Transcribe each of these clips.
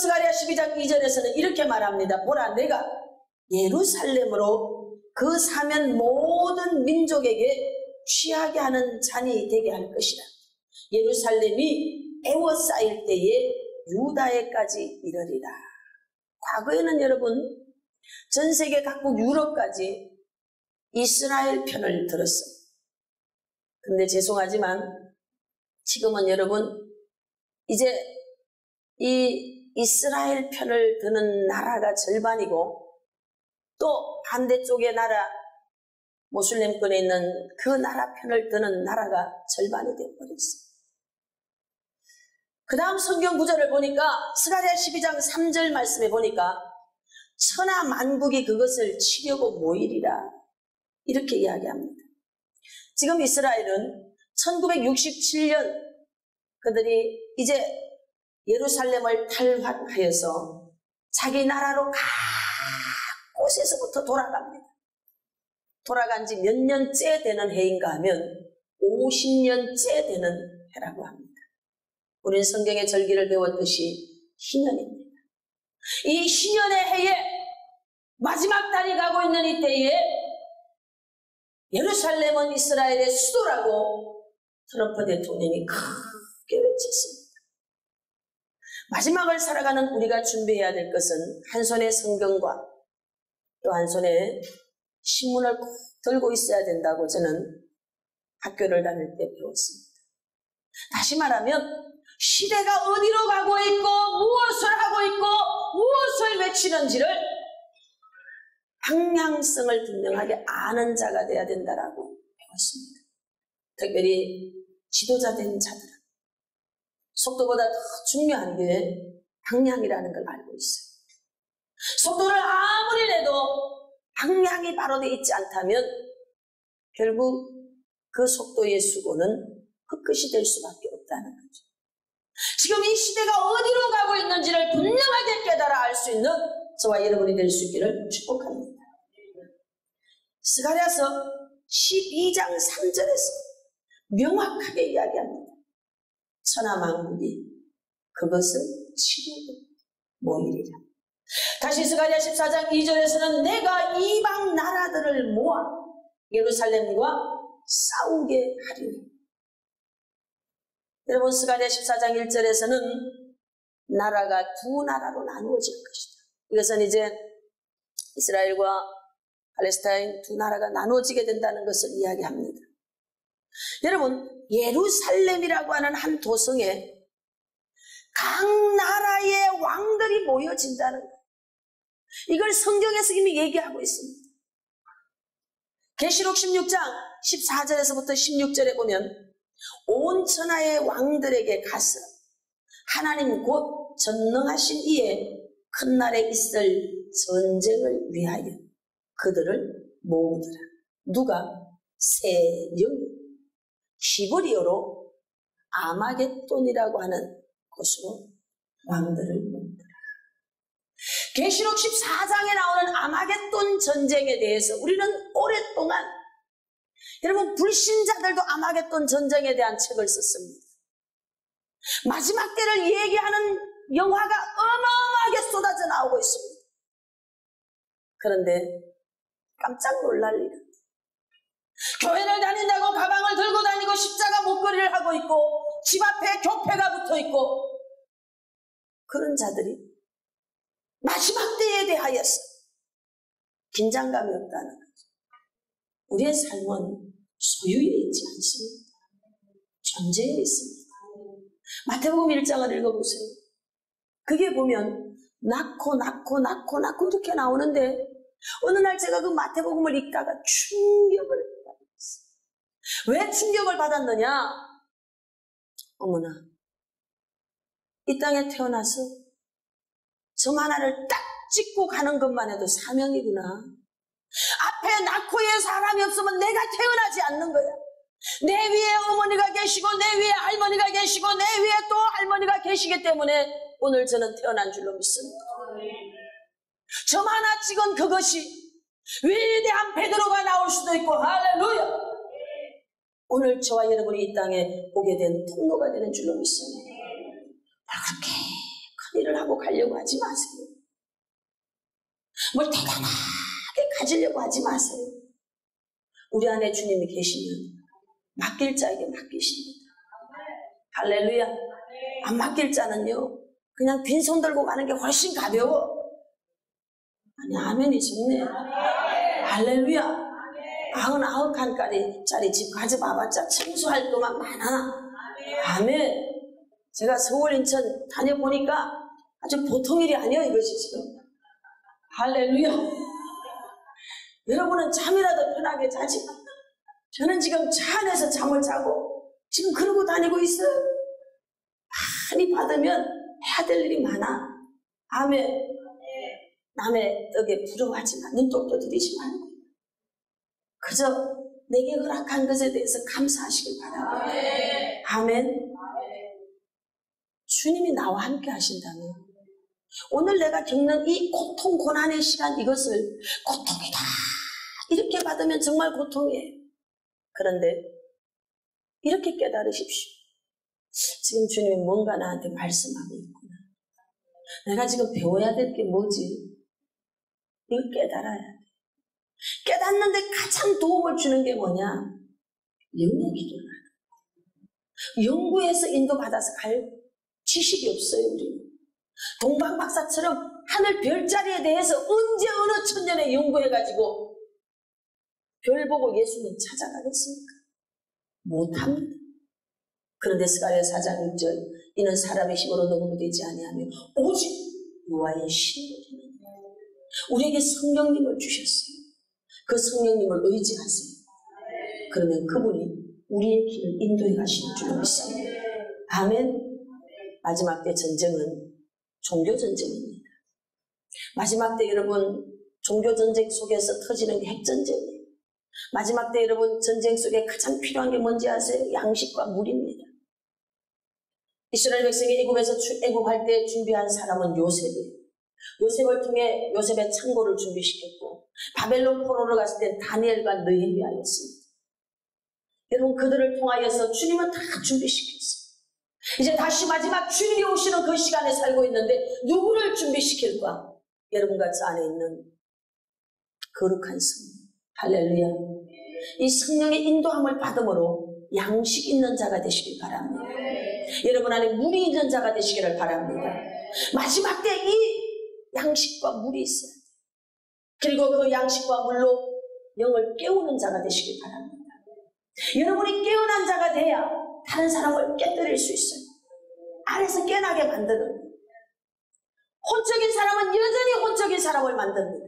스가랴 12장 2절에서는 이렇게 말합니다. 보라, 내가 예루살렘으로 그 사면 모든 민족에게 취하게 하는 잔이 되게 할 것이라. 예루살렘이 애워싸일 때에 유다에까지 이르리라. 과거에는 여러분 전 세계 각국 유럽까지 이스라엘 편을 들었습니다. 근데 죄송하지만 지금은 여러분 이제 이 이스라엘 편을 드는 나라가 절반이고 또 반대쪽의 나라 모슬렘권에 있는 그 나라 편을 드는 나라가 절반이 되어버렸어요. 그 다음 성경 구절을 보니까 스가랴 12장 3절 말씀에 보니까 천하 만국이 그것을 치려고 모이리라 이렇게 이야기합니다. 지금 이스라엘은 1967년 그들이 이제 예루살렘을 탈환하여서 자기 나라로 각 곳에서부터 돌아갑니다. 돌아간 지 몇 년째 되는 해인가 하면 50년째 되는 해라고 합니다. 우리는 성경의 절기를 배웠듯이 희년입니다. 이 희년의 해에 마지막 달이 가고 있는 이때에 예루살렘은 이스라엘의 수도라고 트럼프 대통령이 크게 외쳤습니다. 마지막을 살아가는 우리가 준비해야 될 것은 한 손에 성경과 또 한 손에 신문을 꼭 들고 있어야 된다고 저는 학교를 다닐 때 배웠습니다. 다시 말하면 시대가 어디로 가고 있고 무엇을 하고 있고 무엇을 외치는지를 방향성을 분명하게 아는 자가 되어야 된다라고 배웠습니다. 특별히 지도자 된 자들은 속도보다 더 중요한 게 방향이라는 걸 알고 있어요. 속도를 아무리 내도 방향이 바로 되어 있지 않다면 결국 그 속도의 수고는 헛것이 될 수밖에 없다는 거죠. 지금 이 시대가 어디로 가고 있는지를 분명하게 깨달아 알 수 있는 저와 여러분이 될 수 있기를 축복합니다. 스가랴서 12장 3절에서 명확하게 이야기합니다. 천하 만국이 그것을 치려고 모이리라. 다시 스가랴 14장 2절에서는 내가 이방 나라들을 모아 예루살렘과 싸우게 하리니. 여러분 스가랴 14장 1절에서는 나라가 두 나라로 나누어질 것이다. 이것은 이제 이스라엘과 팔레스타인 두 나라가 나누어지게 된다는 것을 이야기합니다. 여러분 예루살렘이라고 하는 한 도성에 각 나라의 왕들이 모여진다는 것, 이걸 성경에서 이미 얘기하고 있습니다. 계시록 16장 14절에서부터 16절에 보면 온 천하의 왕들에게 가서 하나님 곧 전능하신 이의 큰 날에 있을 전쟁을 위하여 그들을 모으더라. 누가? 세 영이 히브리어로 아마겟돈이라고 하는 곳으로 왕들을 모으더라. 계시록 14장에 나오는 아마겟돈 전쟁에 대해서 우리는 오랫동안 여러분 불신자들도 아마겟돈 전쟁에 대한 책을 썼습니다. 마지막 때를 얘기하는 영화가 어마어마하게 쏟아져 나오고 있습니다. 그런데 깜짝 놀랄 일은 교회를 다닌다고 가방을 들고 다니고 십자가 목걸이를 하고 있고 집 앞에 교패가 붙어 있고 그런 자들이 마지막 때에 대하여서 긴장감이 없다는 거죠. 우리의 삶은 소유에 있지 않습니다. 존재에 있습니다. 마태복음 1장을 읽어보세요. 그게 보면 낳고 이렇게 나오는데 어느 날 제가 그 마태복음을 읽다가 충격을 받았어요. 왜 충격을 받았느냐? 어머나, 이 땅에 태어나서 점 하나를 딱 찍고 가는 것만 해도 사명이구나. 앞에 낳고의 사람이 없으면 내가 태어나지 않는 거야. 내 위에 어머니가 계시고 내 위에 할머니가 계시고 내 위에 또 할머니가 계시기 때문에 오늘 저는 태어난 줄로 믿습니다. 점 하나 찍은 그것이 위대한 베드로가 나올 수도 있고, 할렐루야. 오늘 저와 여러분이 이 땅에 오게 된 통로가 되는 줄로 믿습니다. 그렇게 큰 일을 하고 가려고 하지 마세요. 뭘 대단하게 가지려고 하지 마세요. 우리 안에 주님이 계시면 맡길 자에게 맡기십니다. 할렐루야. 안 맡길 자는요, 그냥 빈손 들고 가는 게 훨씬 가벼워. 아니, 아멘이 좋네. 할렐루야. 99칸짜리 집 가져봐봤자 청소할 것만 많아. 아멘. 제가 서울, 인천 다녀보니까 아주 보통 일이 아니에요, 이것이 지금. 할렐루야. 여러분은 잠이라도 편하게 자지. 저는 지금 차 안에서 잠을 자고 지금 그러고 다니고 있어요. 많이 받으면 해야 될 일이 많아. 아멘. 남의 떡에 부러워하지 마. 눈독도 들이지 말고. 그저 내게 허락한 것에 대해서 감사하시길 바랍니다. 아멘. 주님이 나와 함께 하신다면 오늘 내가 겪는 이 고통, 고난의 시간, 이것을 고통이다 이렇게 받으면 정말 고통이에요. 그런데 이렇게 깨달으십시오. 지금 주님이 뭔가 나한테 말씀하고 있구나. 내가 지금 배워야 될 게 뭐지? 이거 깨달아야 돼. 깨닫는데 가장 도움을 주는 게 뭐냐? 영의 기도를 하는. 연구해서 인도받아서 갈 지식이 없어요, 우리는. 동방 박사처럼 하늘 별자리에 대해서 언제 어느 천년에 연구해가지고 별 보고 예수님 찾아가겠습니까? 못합니다. 그런데 스가랴 4장 6절, 이는 사람의 힘으로 너무 되지 아니하며 오직 여호와의 신으로 우리에게 성령님을 주셨어요. 그 성령님을 의지하세요. 그러면 그분이 우리의 길을 인도해 가시는 줄 믿습니다. 아멘. 마지막 때 전쟁은 종교전쟁입니다. 마지막 때 여러분, 종교전쟁 속에서 터지는 게 핵전쟁이에요. 마지막 때 여러분, 전쟁 속에 가장 필요한 게 뭔지 아세요? 양식과 물입니다. 이스라엘 백성이 애굽할 때 준비한 사람은 요셉이에요. 요셉을 통해 요셉의 창고를 준비시켰고, 바벨론 포로로 갔을 때 다니엘과 느헤미야였습니다. 여러분, 그들을 통하여서 주님은 다 준비시켰어요. 이제 다시 마지막 주님이 오시는 그 시간에 살고 있는데 누구를 준비시킬까? 여러분과 저 안에 있는 거룩한 성령. 할렐루야. 이 성령의 인도함을 받음으로 양식 있는 자가 되시길 바랍니다. 여러분 안에 물이 있는 자가 되시기를 바랍니다. 마지막 때 이 양식과 물이 있어요. 그리고 그 양식과 물로 영을 깨우는 자가 되시길 바랍니다. 여러분이 깨어난 자가 돼야 다른 사람을 깨뜨릴 수 있어요. 안에서 깨나게 만드는. 혼적인 사람은 여전히 혼적인 사람을 만듭니다.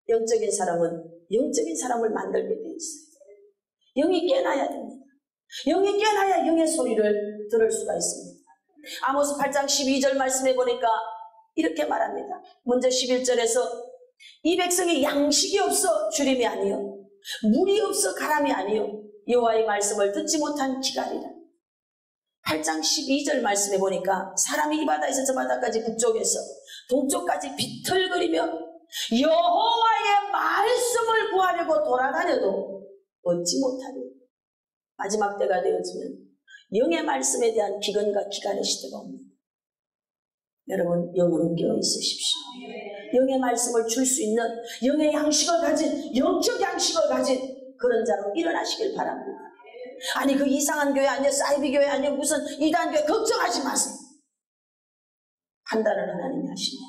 영적인 사람은 영적인 사람을 만들게 돼 있어요. 영이 깨나야 됩니다. 영이 깨나야 영의 소리를 들을 수가 있습니다. 아모스 8장 12절 말씀해 보니까 이렇게 말합니다. 먼저 11절에서 이 백성이 양식이 없어 주림이 아니요 물이 없어 가람이 아니요 여호와의 말씀을 듣지 못한 기갈이라. 8장 12절 말씀해 보니까 사람이 이 바다에서 저 바다까지 북쪽에서 동쪽까지 비틀거리며 여호와의 말씀을 구하려고 돌아다녀도 얻지 못하리라. 마지막 때가 되어지면 영의 말씀에 대한 기근과 기갈의 시대가 옵니다. 여러분, 영으로 깨어 있으십시오. 영의 말씀을 줄 수 있는 영의 양식을 가진, 영적 양식을 가진 그런 자로 일어나시길 바랍니다. 아니, 그 이상한 교회 아니요, 사이비 교회 아니요, 무슨 이단 교회 걱정하지 마세요. 판단을 하나님이 하십니다.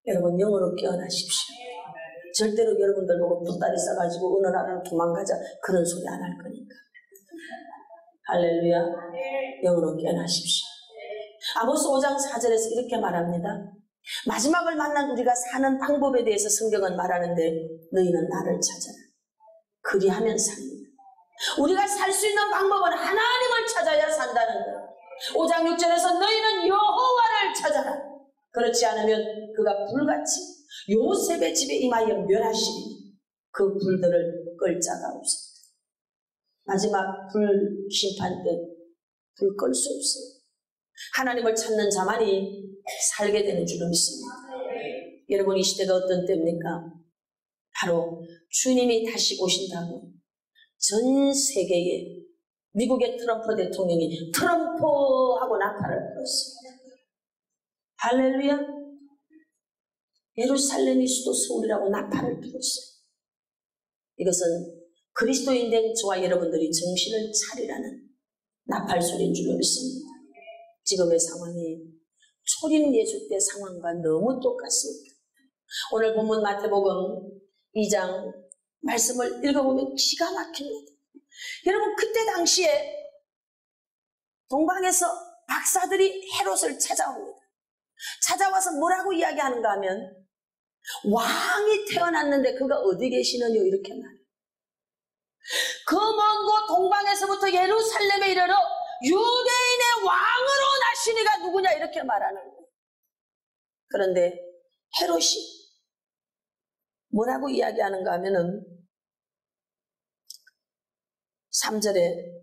여러분, 영으로 깨어나십시오. 절대로 여러분들 보고 붓다리 싸가지고 어느 나라로 도망가자 그런 소리 안 할 거니까. 할렐루야. 영으로 깨어나십시오. 아모스 5장 4절에서 이렇게 말합니다. 마지막을 만난 우리가 사는 방법에 대해서 성경은 말하는데 너희는 나를 찾아라. 그리하면 삽니다. 우리가 살 수 있는 방법은 하나님을 찾아야 산다는 거예요. 5장 6절에서 너희는 여호와를 찾아라. 그렇지 않으면 그가 불같이 요셉의 집에 임하여 멸하시리니 그 불들을 끌 자가 없습니다. 마지막 불 심판 때 불 끌 수 없어요. 하나님을 찾는 자만이 살게 되는 줄로 믿습니다. 여러분, 이 시대가 어떤 때입니까? 바로 주님이 다시 오신다고 전 세계에 미국의 트럼프 대통령이 트럼프하고 나팔을 불었습니다. 할렐루야. 예루살렘이 수도 서울이라고 나팔을 불었어요. 이것은 그리스도인 된 저와 여러분들이 정신을 차리라는 나팔 소리인 줄로 믿습니다. 지금의 상황이 초림 예수 때 상황과 너무 똑같습니다. 오늘 본문 마태복음 2장 말씀을 읽어보면 기가 막힙니다. 여러분, 그때 당시에 동방에서 박사들이 헤롯을 찾아옵니다. 찾아와서 뭐라고 이야기하는가 하면 왕이 태어났는데 그가 어디 계시느냐 이렇게 말해요. 그 먼 곳 동방에서부터 예루살렘에 이르러 유대인의 왕으로 나신 이가 누구냐 이렇게 말하는 거예요. 그런데 헤롯이 뭐라고 이야기하는가 하면은 3절에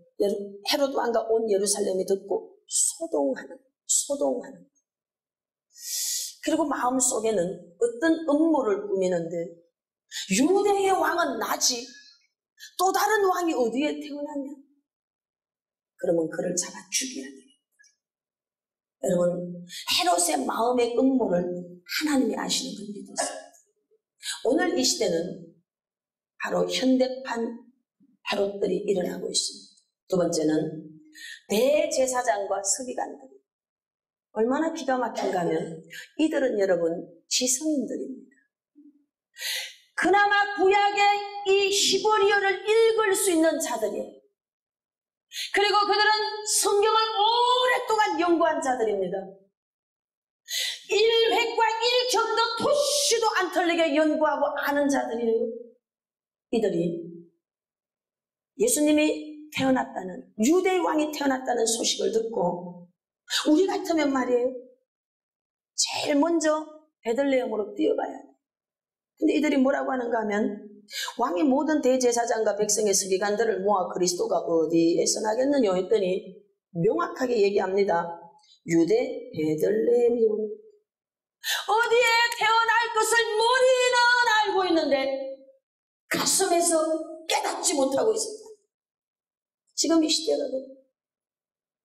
헤롯 왕과 온 예루살렘이 듣고 소동하는. 그리고 마음속에는 어떤 음모를 꾸미는데 유대의 왕은 나지 또 다른 왕이 어디에 태어났냐? 그러면 그를 잡아 죽여야 돼요. 여러분, 헤롯의 마음의 음모를 하나님이 아시는 걸 믿으세요. 오늘 이 시대는 바로 현대판 헤롯들이 일어나고 있습니다. 두 번째는 대제사장과 서기관들. 얼마나 기가 막힌가 하면 이들은 여러분 지성인들입니다. 그나마 구약의 이 히브리어를 읽을 수 있는 자들이에요. 그리고 그들은 성경을 오랫동안 연구한 자들입니다. 1획과 1경도 토시도 안 틀리게 연구하고 아는 자들이에요. 이들이 예수님이 태어났다는, 유대의 왕이 태어났다는 소식을 듣고 우리 같으면 말이에요, 제일 먼저 베들레헴으로 뛰어가야 돼. 근데 이들이 뭐라고 하는가 하면 왕이 모든 대제사장과 백성의 서기관들을 모아 그리스도가 어디에서 나겠느냐 했더니 명확하게 얘기합니다. 유대 베들레헴이 옵니다. 어디에 태어날 것을 머리는 알고 있는데 가슴에서 깨닫지 못하고 있습니다. 지금 이 시대거든요.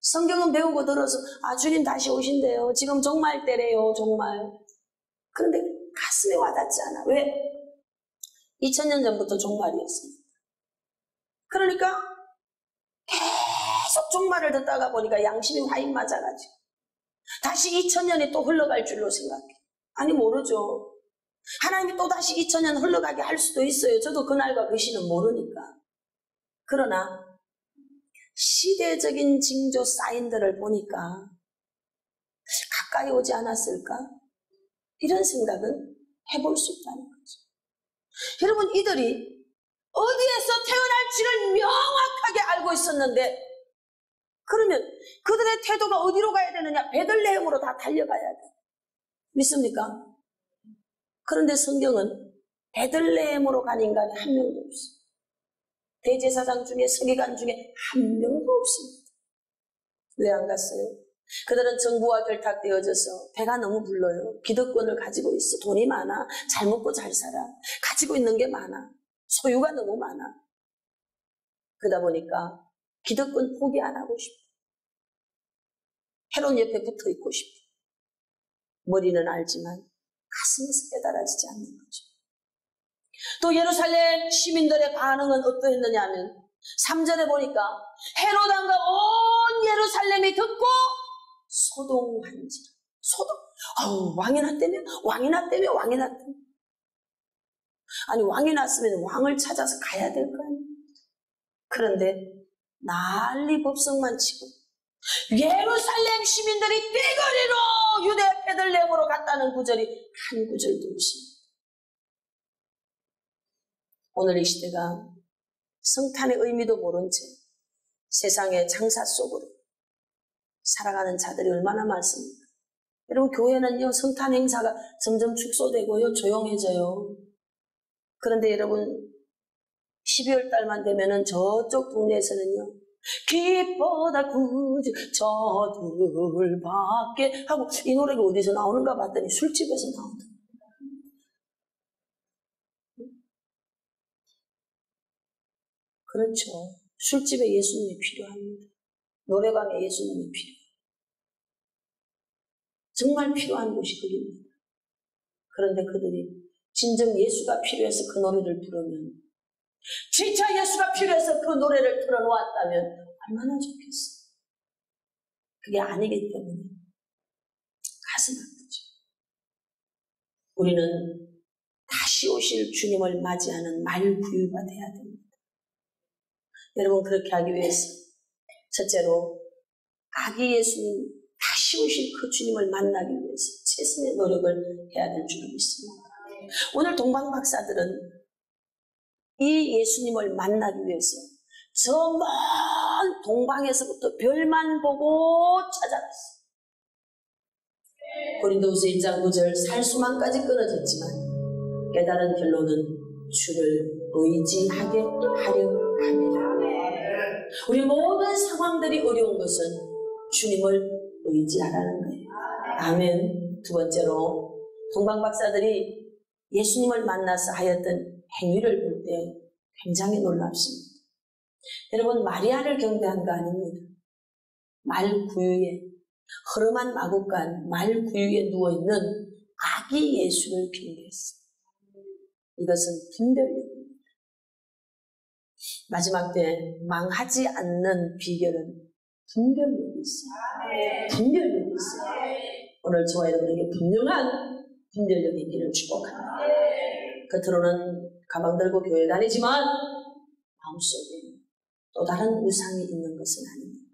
성경은 배우고 들어서 주님 다시 오신대요. 지금 종말 때래요. 정말. 그런데 가슴에 와닿지 않아. 왜? 2000년 전부터 종말이었습니다. 그러니까 계속 종말을 듣다가 보니까 양심이 화인 맞아가지고 다시 2000년이 또 흘러갈 줄로 생각해. 아니 모르죠. 하나님이 또 다시 2000년 흘러가게 할 수도 있어요. 저도 그날과 그 시는 모르니까. 그러나 시대적인 징조 사인들을 보니까 가까이 오지 않았을까? 이런 생각은 해볼 수 있다는 거죠. 여러분, 이들이 어디에서 태어날지를 명확하게 알고 있었는데 그러면 그들의 태도가 어디로 가야 되느냐? 베들레헴으로 다 달려가야 돼. 믿습니까? 그런데 성경은 베들레헴으로 간 인간이 한 명도 없어요. 대제사장 중에 서기관 중에 한 명도 없습니다. 왜 안 갔어요? 그들은 정부와 결탁되어져서 배가 너무 불러요. 기득권을 가지고 있어. 돈이 많아. 잘 먹고 잘 살아. 가지고 있는 게 많아. 소유가 너무 많아. 그러다 보니까 기득권 포기 안 하고 싶어. 헤롯 옆에 붙어 있고 싶어. 머리는 알지만 가슴에서 깨달아지지 않는 거죠. 또 예루살렘 시민들의 반응은 어떠했느냐 하면 3절에 보니까 헤롯 왕과 온 예루살렘이 듣고 소동한지라. 왕이 났다며. 아니 왕이 났으면 왕을 찾아서 가야 될 거 아니에요. 그런데 난리 법석만 치고 예루살렘 시민들이 떼거리로 유대 베들레헴으로 갔다는 구절이 한 구절도 없습니다. 오늘 이 시대가 성탄의 의미도 모른 채 세상의 장사 속으로 살아가는 자들이 얼마나 많습니까? 여러분, 교회는요, 성탄 행사가 점점 축소되고요, 조용해져요. 그런데 여러분, 12월 달만 되면은 저쪽 동네에서는요, 기뻐다 구주 저들밖에 하고, 이 노래가 어디서 나오는가 봤더니 술집에서 나온다. 그렇죠. 술집에 예수님이 필요합니다. 노래방에 예수님이 필요해요. 정말 필요한 곳이 거기입니다. 그런데 그들이 진정 예수가 필요해서 그 노래를 부르면, 진짜 예수가 필요해서 그 노래를 틀어놓았다면 얼마나 좋겠어. 그게 아니기 때문에 가슴 아프죠. 우리는 다시 오실 주님을 맞이하는 말구유가 돼야 됩니다. 여러분, 그렇게 하기 위해서 첫째로 아기 예수님 다시 오실 그 주님을 만나기 위해서 최선의 노력을 해야 될 줄 믿습니다. 오늘 동방박사들은 이 예수님을 만나기 위해서 저 먼 동방에서부터 별만 보고 찾아갔어요. 고린도후서 1장 9절 살수만까지 끊어졌지만 깨달은 결론은 주를 의지하게 하려 합니다. 우리 모든 상황들이 어려운 것은 주님을 의지하라는 거예요. 아멘. 두 번째로 동방박사들이 예수님을 만나서 하였던 행위를 볼 때 굉장히 놀랍습니다. 여러분, 마리아를 경배한 거 아닙니다. 말구유에, 허름한 마구간 말구유에 누워있는 아기 예수를 경배했어요. 이것은 분별력입니다. 마지막 때 망하지 않는 비결은 분별력이 있어요. 분별력이 있어요. 오늘 저와 여러분에게 분명한 분별력이 있기를 축복합니다. 겉으로는 가방 들고 교회 다니지만 마음속에 또 다른 우상이 있는 것은 아닙니다.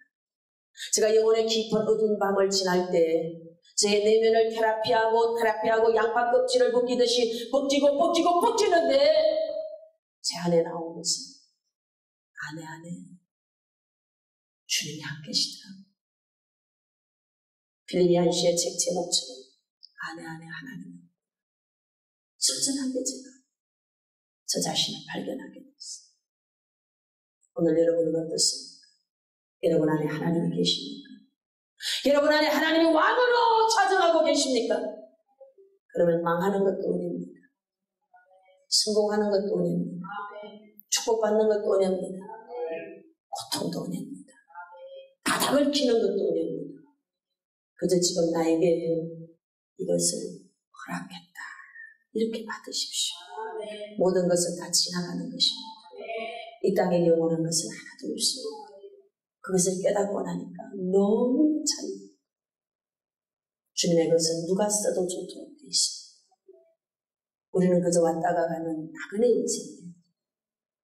제가 영혼의 깊은 어두운 밤을 지날 때 제 내면을 테라피하고 양파 껍질을 벗기듯이 벗기는데 제 안에 나온 것은 안에 주님이 함께 계시더라고요. 필리피 한시의 책 제목처럼 안에 하나님. 선선하게 제가 저 자신을 발견하게 됐어요. 오늘 여러분은 어떻습니까? 여러분 안에 하나님이 계십니까? 여러분 안에 하나님이 왕으로 좌정하고 계십니까? 그러면 망하는 것도 은혜입니다. 성공하는 것도 은혜입니다. 축복받는 것도 은혜입니다. 고통도 은혜입니다. 바닥을 키는 것도 은혜입니다. 그저 지금 나에게 이것을 허락했다. 이렇게 받으십시오. 모든 것은 다 지나가는 것입니다. 이 땅에 영원한 것은 하나도 없습니다. 그것을 깨닫고 나니까 너무 참 주님의 것은 누가 써도 좋도록 되어 있습니다. 우리는 그저 왔다가 가는 나그네 인생입니다.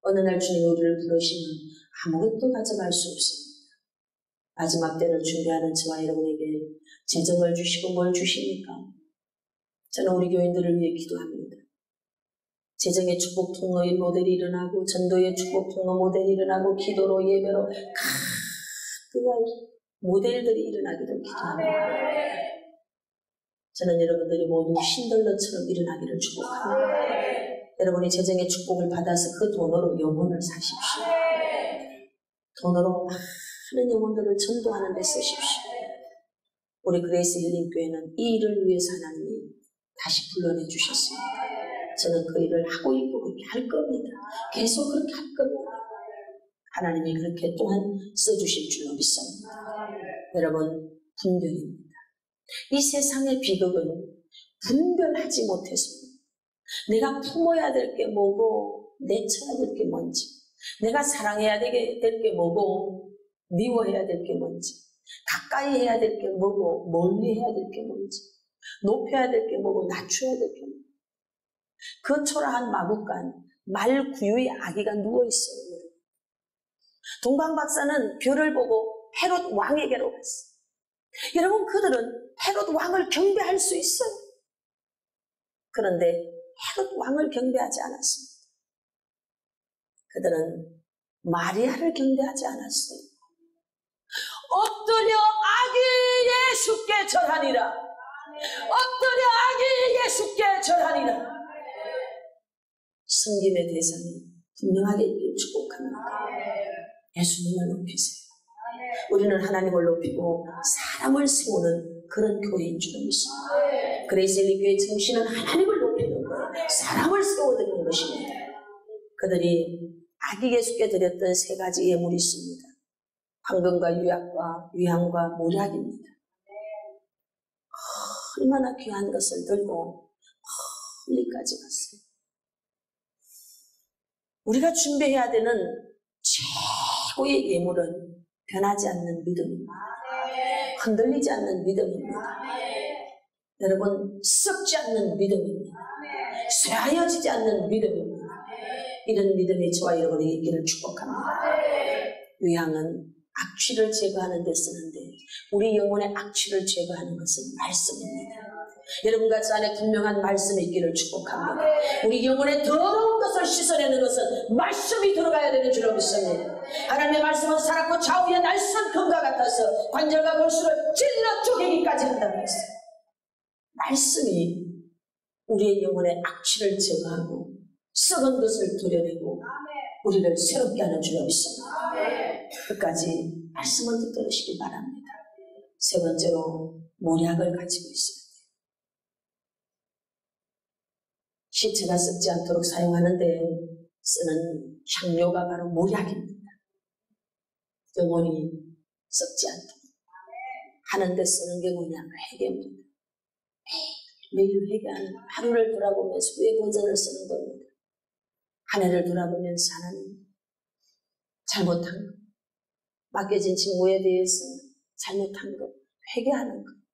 어느 날 주님이 우리를 부르시면 아무것도 가져갈 수 없습니다. 마지막 때를 준비하는 저와 여러분에게 재정을 주시고 뭘 주십니까? 저는 우리 교인들을 위해 기도합니다. 재정의 축복 통로의 모델이 일어나고 전도의 축복 통로 모델이 일어나고 기도로 예배로 그런 모델들이 일어나기를 기도합니다. 저는 여러분들이 모두 신들러처럼 일어나기를 축복합니다. 여러분이 재정의 축복을 받아서 그 돈으로 영혼을 사십시오. 돈으로 많은 영혼들을 전도하는 데 쓰십시오. 우리 그레이스 힐링 교회는 이 일을 위해서 하나님이 다시 불러내 주셨습니다. 저는 그 일을 하고 있고 그렇게 할 겁니다. 계속 그렇게 할 겁니다. 하나님이 그렇게 또한 써주실 줄로 믿습니다. 여러분, 분별입니다. 이 세상의 비극은 분별하지 못했습니다. 내가 품어야 될 게 뭐고 내쳐야 될 게 뭔지, 내가 사랑해야 될 게 뭐고 미워해야 될 게 뭔지, 가까이 해야 될 게 뭐고 멀리 해야 될 게 뭔지, 높여야 될 게 뭐고 낮춰야 될 게 뭔지, 그 초라한 마구간 말구유의 아기가 누워있어요. 동방박사는 별을 보고 헤롯 왕에게로 갔어요. 여러분, 그들은 헤롯 왕을 경배할 수 있어요. 그런데 헤롯 왕을 경배하지 않았습니다. 그들은 마리아를 경배하지 않았어요. 엎드려 아기 예수께 절하니라. 엎드려 아기 예수께 절하니라. 섬김의 대상이 분명하게 있길 축복합니다. 예수님을 높이세요. 우리는 하나님을 높이고 사람을 세우는 그런 교회인 줄 믿습니다. 그레이스 힐링 교회의 정신은 하나님을 높이는 거예요. 사람을 세워드리는 것입니다. 그들이 아기 예수께 드렸던 세 가지 예물이 있습니다. 황금과 유약과 위향과 모략입니다. 얼마나 귀한 것을 들고 멀리까지 갔어요. 우리가 준비해야 되는 최고의 예물은 변하지 않는 믿음입니다. 흔들리지 않는 믿음입니다. 여러분, 썩지 않는 믿음입니다. 쇠하여지지 않는 믿음입니다. 이런 믿음이 저와 여러분에게 있기를 축복합니다. 유향은 악취를 제거하는 데 쓰는데 우리 영혼의 악취를 제거하는 것은 말씀입니다. 여러분과 저 안에 분명한 말씀이 있기를 축복합니다. 우리 영혼의 더러운 것을 씻어내는 것은 말씀이 들어가야 되는 줄로 믿습니다. 하나님의 말씀은 살았고 좌우의 날선 금과 같아서 관절과 골수를 찔러 쪼개기까지 한다고 했어요. 말씀이 우리의 영혼의 악취를 제거하고 썩은 것을 도려내고 우리를 새롭게 하는 줄로 믿습니다. 끝까지 말씀을 듣도록 바랍니다. 세 번째로 모략을 가지고 있습니다. 시체가 썩지 않도록 사용하는 데 쓰는 향료가 바로 모략입니다. 영혼이 썩지 않도록 하는 데 쓰는 게 뭐냐면 회개입니다. 매일 회개하는 하루를 돌아보면서 후회 버전을 쓰는 겁니다. 한 해를 돌아보면서 하나님 잘못한 것, 맡겨진 직무에 대해서 잘못한 것, 회개하는 것.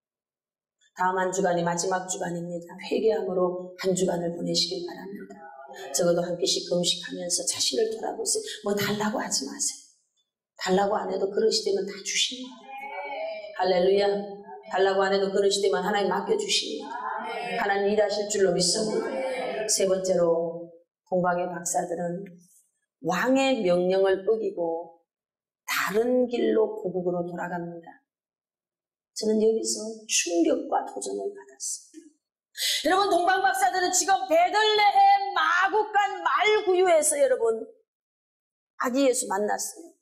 다음 한 주간이 마지막 주간입니다. 회개함으로 한 주간을 보내시길 바랍니다. 적어도 한 끼씩 금식하면서 자신을 돌아보세요. 뭐 달라고 하지 마세요. 달라고 안 해도 그릇이 되면 다 주십니다. 할렐루야. 달라고 안 해도 그릇이 되면 하나님 맡겨주십니다. 하나님 일하실 줄로 믿습니다. 세 번째로 동방의 박사들은 왕의 명령을 어기고 다른 길로 고국으로 돌아갑니다. 저는 여기서 충격과 도전을 받았어요. 여러분, 동방 박사들은 지금 베들레헴 마구간 말구유에서 여러분 아기 예수 만났어요.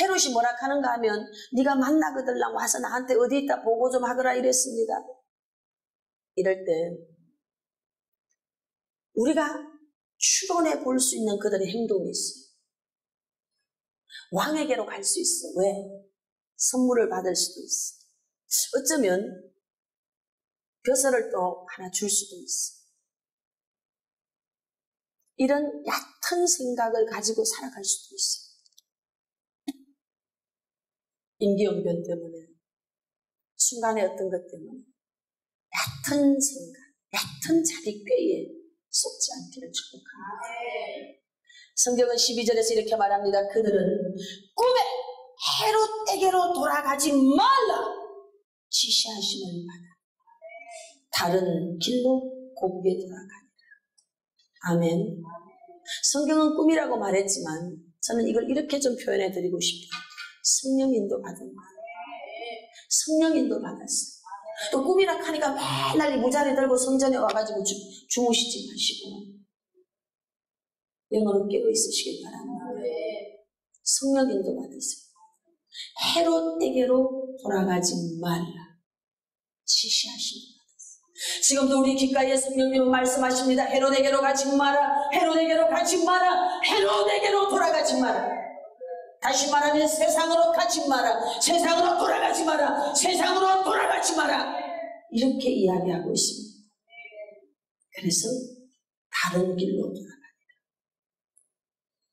헤롯이 뭐라 하는가 하면 네가 만나거들랑 와서 나한테 어디 있다 보고 좀 하거라 이랬습니다. 이럴 때 우리가 추론해 볼 수 있는 그들의 행동이 있어요. 왕에게로 갈 수 있어. 왜? 선물을 받을 수도 있어. 어쩌면 벼슬을 또 하나 줄 수도 있어. 이런 얕은 생각을 가지고 살아갈 수도 있어. 임기응변 때문에, 순간의 어떤 것 때문에 얕은 생각, ят은 자기 꾀에 속지 않기를 축복합니다. 성경은 12절에서 이렇게 말합니다. 그들은 꿈에 헤롯에게로 돌아가지 말라 지시하심을 받아 다른 길로 곱게 돌아가니라. 아멘. 성경은 꿈이라고 말했지만 저는 이걸 이렇게 좀 표현해 드리고 싶어요. 성령 인도 받은 거예요. 성령 인도 받았어요. 또 꿈이라 하니까 맨날 이 무자리 들고 성전에 와가지고 주무시지 마시고 영어로 깨어 있으시길 바랍니다. 성령 인도 받으세요. 헤롯에게로 돌아가지 말라 지시하십니다. 지금도 우리 귓가에 성령님은 말씀하십니다. 헤롯에게로 가지 마라. 헤롯에게로 가지 마라. 헤롯에게로 돌아가지 마라. 다시 말하면 세상으로 가지 마라. 세상으로 돌아가지 마라. 세상으로 돌아가지 마라. 이렇게 이야기하고 있습니다. 그래서 다른 길로 돌아갑니다.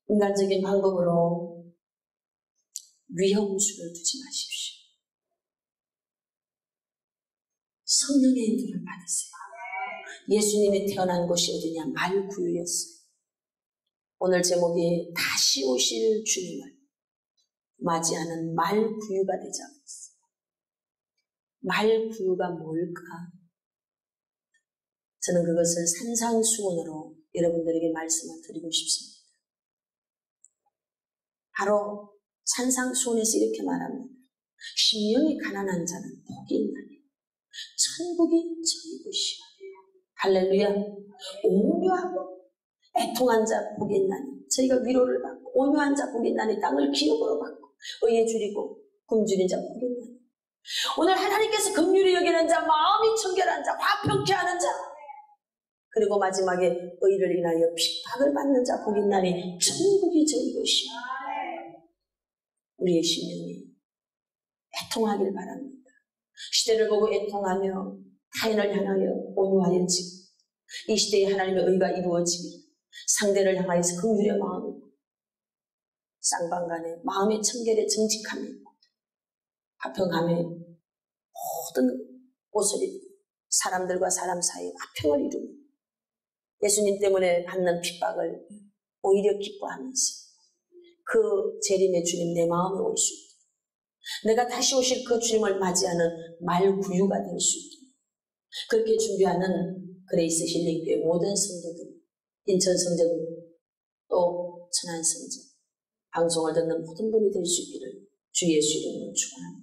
인간적인 방법으로 위험수를 두지 마십시오. 성령의 인도를 받으세요. 예수님이 태어난 곳이 어디냐? 말구유였어요. 오늘 제목이 다시 오실 주님을 맞이하는 말구유가 되자고 했어요. 말구유가 뭘까? 저는 그것을 산상수훈으로 여러분들에게 말씀을 드리고 싶습니다. 바로 산상수훈에서 이렇게 말합니다. 심령이 가난한 자는 복이 있나니 천국이 저희 것이야. 할렐루야. 온유하고 애통한 자 복이 있나니 저희가 위로를 받고 온유한 자 복이 있나니 땅을 기업으로 받고 의에 줄이고 굶주린 자 복이 있나니. 오늘 하나님께서 긍휼히 여기는 자, 마음이 청결한 자, 화평케 하는 자, 그리고 마지막에 의를 인하여 핍박을 받는 자 복이 있나니 천국이 저희 것이야. 우리의 심령이 애통하길 바랍니다. 시대를 보고 애통하며 타인을 향하여 온유하여지고 이 시대에 하나님의 의가 이루어지기를 상대를 향하여서 긍휼의 마음이 있고 쌍방간에 마음의 청결에 정직함이 있고 화평함에 모든 옷을 입고 사람들과 사람 사이에 화평을 이루며 예수님 때문에 받는 핍박을 오히려 기뻐하면서 그 재림의 주님 내 마음에 올 수 있게 내가 다시 오실 그 주님을 맞이하는 말구유가 될 수 있게 그렇게 준비하는 그레이스 힐링교회 모든 성도들 인천 성전 또 천안 성전 방송을 듣는 모든 분이 될 수 있기를 주 예수 이름으로 축원합니다.